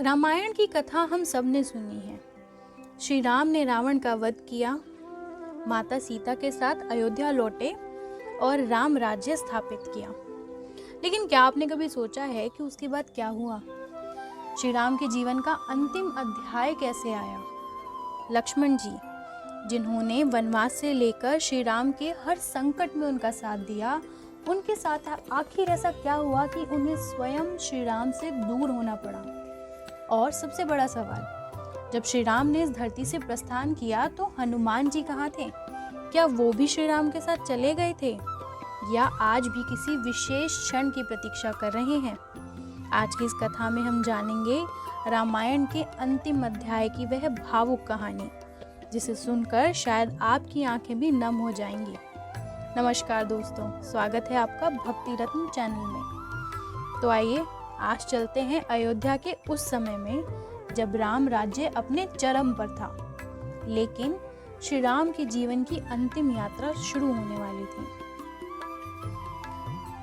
रामायण की कथा हम सब ने सुनी है। श्री राम ने रावण का वध किया, माता सीता के साथ अयोध्या लौटे और राम राज्य स्थापित किया। लेकिन क्या आपने कभी सोचा है कि उसके बाद क्या हुआ? श्री राम के जीवन का अंतिम अध्याय कैसे आया? लक्ष्मण जी, जिन्होंने वनवास से लेकर श्री राम के हर संकट में उनका साथ दिया, उनके साथ आखिर ऐसा क्या हुआ कि उन्हें स्वयं श्री राम से दूर होना पड़ा? और सबसे बड़ा सवाल, जब श्री राम ने इस धरती से प्रस्थान किया तो हनुमान जी कहाँ थे? क्या वो भी श्री राम के साथ चले गए थे या आज भी किसी विशेष क्षण की प्रतीक्षा कर रहे हैं? आज की इस कथा में हम जानेंगे रामायण के अंतिम अध्याय की वह भावुक कहानी, जिसे सुनकर शायद आपकी आंखें भी नम हो जाएंगी। नमस्कार दोस्तों, स्वागत है आपका भक्ति रत्न चैनल में। तो आइए आज चलते हैं अयोध्या के उस समय में जब राम राज्य अपने चरम पर था, लेकिन श्री राम के जीवन की अंतिम यात्रा शुरू होने वाली थी।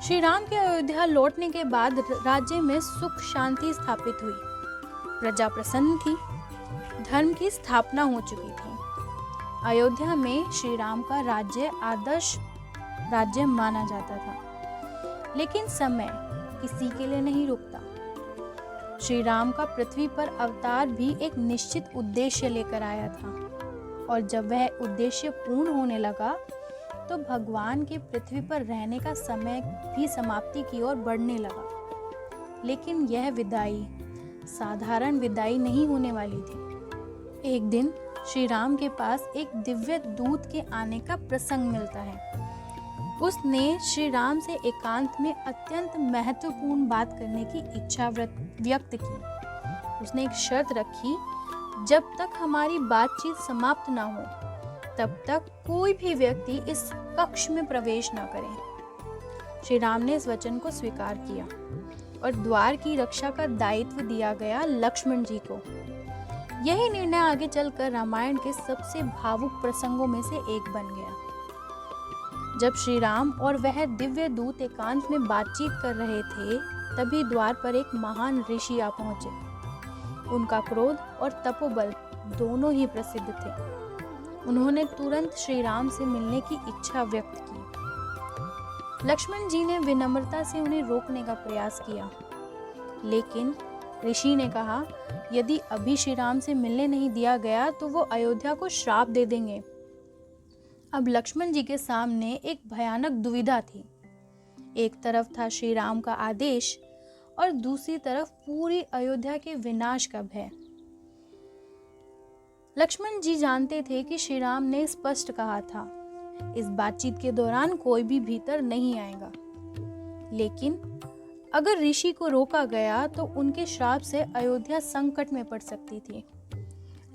श्री राम के अयोध्या लौटने के बाद राज्य में सुख शांति स्थापित हुई, प्रजा प्रसन्न थी, धर्म की स्थापना हो चुकी थी। अयोध्या में श्री राम का राज्य आदर्श राज्य माना जाता था। लेकिन समय किसी के लिए नहीं रुकता। श्री राम का पृथ्वी पर अवतार भी एक निश्चित उद्देश्य लेकर आया था, और जब वह उद्देश्य पूर्ण होने लगा तो भगवान के पृथ्वी पर रहने का समय भी समाप्ति की ओर बढ़ने लगा। लेकिन यह विदाई साधारण विदाई नहीं होने वाली थी। एक दिन श्री राम के पास एक दिव्य दूत के आने का प्रसंग मिलता है। उसने श्री राम से एकांत में अत्यंत महत्वपूर्ण बात करने की इच्छा व्यक्त की। उसने एक शर्त रखी, जब तक हमारी बातचीत समाप्त ना हो तब तक कोई भी व्यक्ति इस कक्ष में प्रवेश ना करे। श्री राम ने इस वचन को स्वीकार किया और द्वार की रक्षा का दायित्व दिया गया लक्ष्मण जी को। यही निर्णय आगे चलकर रामायण के सबसे भावुक प्रसंगों में से एक बन गया। जब श्री राम और वह दिव्य दूत एकांत में बातचीत कर रहे थे, तभी द्वार पर एक महान ऋषि आ पहुंचे। उनका क्रोध और तपोबल दोनों ही प्रसिद्ध थे। उन्होंने तुरंत श्री राम से मिलने की इच्छा व्यक्त की। लक्ष्मण जी ने विनम्रता से उन्हें रोकने का प्रयास किया, लेकिन ऋषि ने कहा, यदि अभी श्री राम से मिलने नहीं दिया गया तो वो अयोध्या को श्राप दे देंगे। अब लक्ष्मण जी के सामने एक भयानक दुविधा थी। एक तरफ था श्री राम का आदेश और दूसरी तरफ पूरी अयोध्या के विनाश का भय। लक्ष्मण जी जानते थे कि श्री राम ने स्पष्ट कहा था, इस बातचीत के दौरान कोई भी भीतर नहीं आएगा। लेकिन अगर ऋषि को रोका गया तो उनके श्राप से अयोध्या संकट में पड़ सकती थी।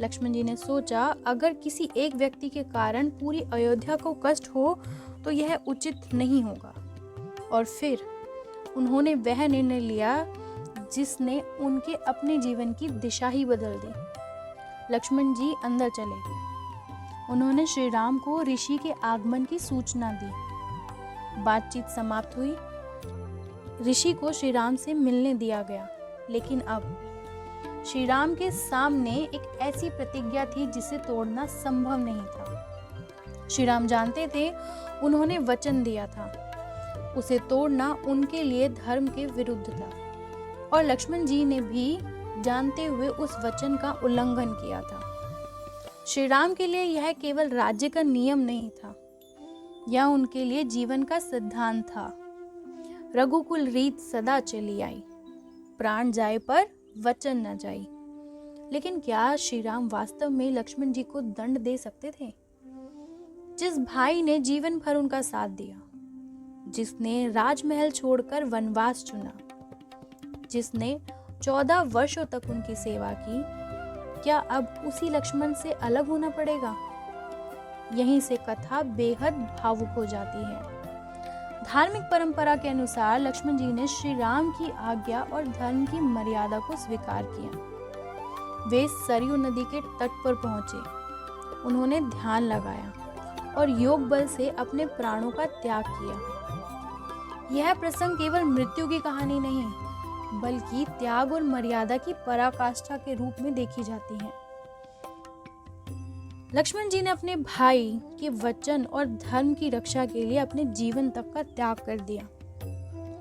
लक्ष्मण जी ने सोचा, अगर किसी एक व्यक्ति के कारण पूरी अयोध्या को कष्ट हो तो यह उचित नहीं होगा। और फिर उन्होंने वह निर्णय लिया जिसने उनके अपने जीवन की दिशा ही बदल दी। लक्ष्मण जी अंदर चले गए। उन्होंने श्री राम को ऋषि के आगमन की सूचना दी। बातचीत समाप्त हुई। ऋषि को श्री राम से मिलने दिया गया, लेकिन अब श्री राम के सामने एक ऐसी प्रतिज्ञा थी जिसे तोड़ना संभव नहीं था। श्री राम जानते थे, उन्होंने वचन दिया था, उसे तोड़ना उनके लिए धर्म के विरुद्ध था, और लक्ष्मण जी ने भी जानते हुए उस वचन का उल्लंघन किया था। श्री राम के लिए यह केवल राज्य का नियम नहीं था, यह उनके लिए जीवन का सिद्धांत था। रघुकुल रीत सदा चली आई, प्राण जाए पर वचन न जाई। लेकिन क्या श्री राम वास्तव में लक्ष्मण जी को दंड दे सकते थे? जिस भाई ने जीवन भर उनका साथ दिया, जिसने राजमहल छोड़कर वनवास चुना, जिसने 14 वर्षों तक उनकी सेवा की, क्या अब उसी लक्ष्मण से अलग होना पड़ेगा? यहीं से कथा बेहद भावुक हो जाती है। धार्मिक परंपरा के अनुसार लक्ष्मण जी ने श्री राम की आज्ञा और धर्म की मर्यादा को स्वीकार किया। वे सरयू नदी के तट पर पहुंचे। उन्होंने ध्यान लगाया और योग बल से अपने प्राणों का त्याग किया। यह प्रसंग केवल मृत्यु की कहानी नहीं, बल्कि त्याग और मर्यादा की पराकाष्ठा के रूप में देखी जाती हैं। लक्ष्मण जी ने अपने भाई के वचन और धर्म की रक्षा के लिए अपने जीवन तक का त्याग कर दिया।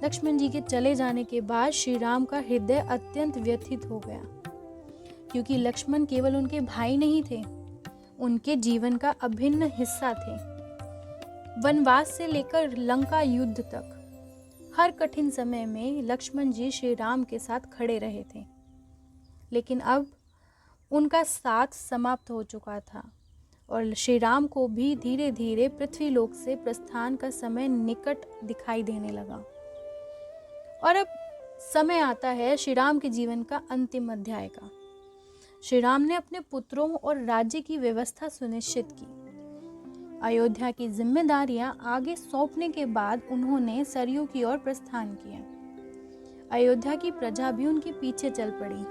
लक्ष्मण जी के चले जाने के बाद श्री राम का हृदय अत्यंत व्यथित हो गया, क्योंकि लक्ष्मण केवल उनके भाई नहीं थे, उनके जीवन का अभिन्न हिस्सा थे। वनवास से लेकर लंका युद्ध तक हर कठिन समय में लक्ष्मण जी श्री राम के साथ खड़े रहे थे, लेकिन अब उनका साथ समाप्त हो चुका था और श्री राम को भी धीरे धीरे पृथ्वीलोक से प्रस्थान का समय निकट दिखाई देने लगा। और अब समय आता है श्री राम के जीवन का अंतिम अध्याय का। श्री राम ने अपने पुत्रों और राज्य की व्यवस्था सुनिश्चित की। अयोध्या की जिम्मेदारियां आगे सौंपने के बाद उन्होंने सरयू की ओर प्रस्थान किया। अयोध्या की प्रजा भी उनके पीछे चल पड़ी।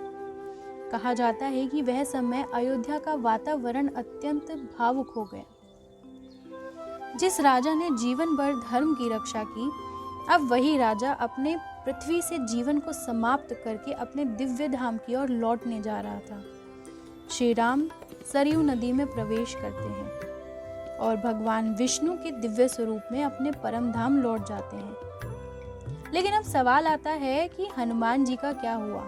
कहा जाता है कि वह समय अयोध्या का वातावरण अत्यंत भावुक हो गया। जिस राजा ने जीवन भर धर्म की रक्षा की, अब वही राजा अपने पृथ्वी से जीवन को समाप्त करके अपने दिव्य धाम की ओर लौटने जा रहा था। श्री राम सरयू नदी में प्रवेश करते हैं और भगवान विष्णु के दिव्य स्वरूप में अपने परम धाम लौट जाते हैं। लेकिन अब सवाल आता है कि हनुमान जी का क्या हुआ?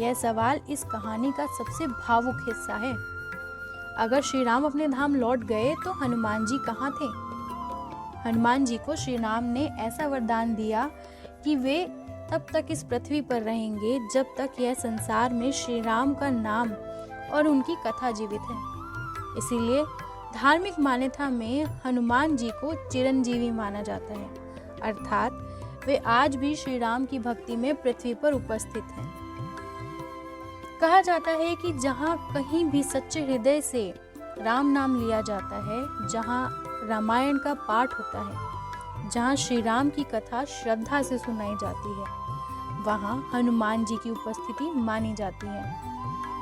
यह सवाल इस कहानी का सबसे भावुक हिस्सा है। अगर श्री राम अपने धाम लौट गए तो हनुमान जी कहाँ थे? हनुमान जी को श्री राम ने ऐसा वरदान दिया कि वे तब तक इस पृथ्वी पर रहेंगे जब तक यह संसार में श्री राम का नाम और उनकी कथा जीवित है। इसीलिए धार्मिक मान्यता में हनुमान जी को चिरंजीवी माना जाता है, अर्थात वे आज भी श्री राम की भक्ति में पृथ्वी पर उपस्थित हैं। कहा जाता है कि जहाँ कहीं भी सच्चे हृदय से राम नाम लिया जाता है, जहाँ रामायण का पाठ होता है, जहाँ श्री राम की कथा श्रद्धा से सुनाई जाती है, वहाँ हनुमान जी की उपस्थिति मानी जाती है।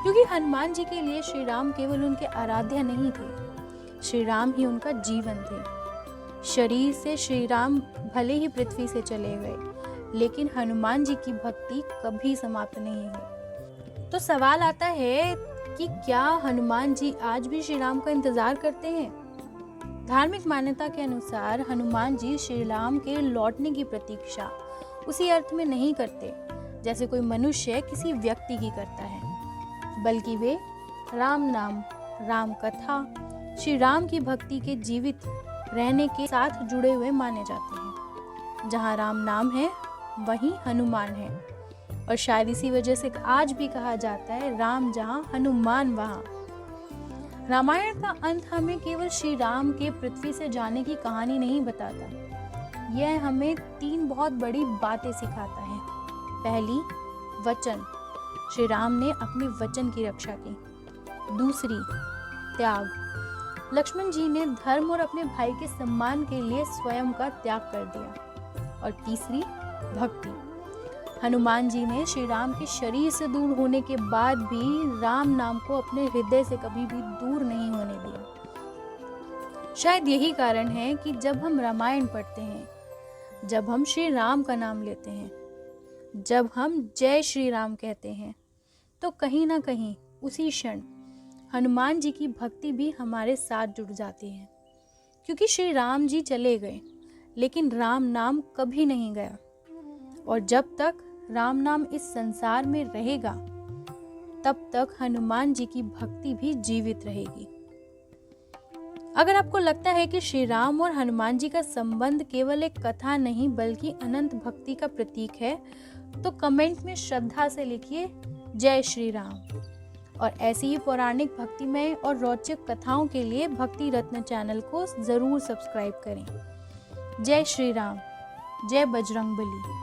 क्योंकि हनुमान जी के लिए श्री राम केवल उनके आराध्य नहीं थे, श्री राम ही उनका जीवन थे। शरीर से श्री राम भले ही पृथ्वी से चले गए, लेकिन हनुमान जी की भक्ति कभी समाप्त नहीं हुई। तो सवाल आता है कि क्या हनुमान जी आज भी श्री राम का इंतजार करते हैं? धार्मिक मान्यता के अनुसार हनुमान जी श्री राम के लौटने की प्रतीक्षा उसी अर्थ में नहीं करते जैसे कोई मनुष्य किसी व्यक्ति की करता है, बल्कि वे राम नाम, राम कथा, श्री राम की भक्ति के जीवित रहने के साथ जुड़े हुए माने जाते हैं। जहाँ राम नाम है वहीं हनुमान है, और शायद इसी वजह से आज भी कहा जाता है राम जहाँ हनुमान वहाँ। रामायण का अंत हमें केवल श्री राम के पृथ्वी से जाने की कहानी नहीं बताता, यह हमें 3 बहुत बड़ी बातें सिखाता है। पहली, वचन, श्री राम ने अपने वचन की रक्षा की। दूसरी, त्याग, लक्ष्मण जी ने धर्म और अपने भाई के सम्मान के लिए स्वयं का त्याग कर दिया। और तीसरी, भक्ति, हनुमान जी ने श्री राम के शरीर से दूर होने के बाद भी राम नाम को अपने हृदय से कभी भी दूर नहीं होने दिया। शायद यही कारण है कि जब हम रामायण पढ़ते हैं, जब हम श्री राम का नाम लेते हैं, जब हम जय श्री राम कहते हैं, तो कहीं ना कहीं उसी क्षण हनुमान जी की भक्ति भी हमारे साथ जुड़ जाती है। क्योंकि श्री राम जी चले गए, लेकिन राम नाम कभी नहीं गया, और जब तक राम नाम इस संसार में रहेगा तब तक हनुमान जी की भक्ति भी जीवित रहेगी। अगर आपको लगता है कि श्री राम और हनुमान जी का संबंध केवल एक कथा नहीं बल्कि अनंत भक्ति का प्रतीक है, तो कमेंट में श्रद्धा से लिखिए जय श्री राम। और ऐसी ही पौराणिक भक्तिमय और रोचक कथाओं के लिए भक्ति रत्न चैनल को जरूर सब्सक्राइब करें। जय श्री राम, जय बजरंगबली।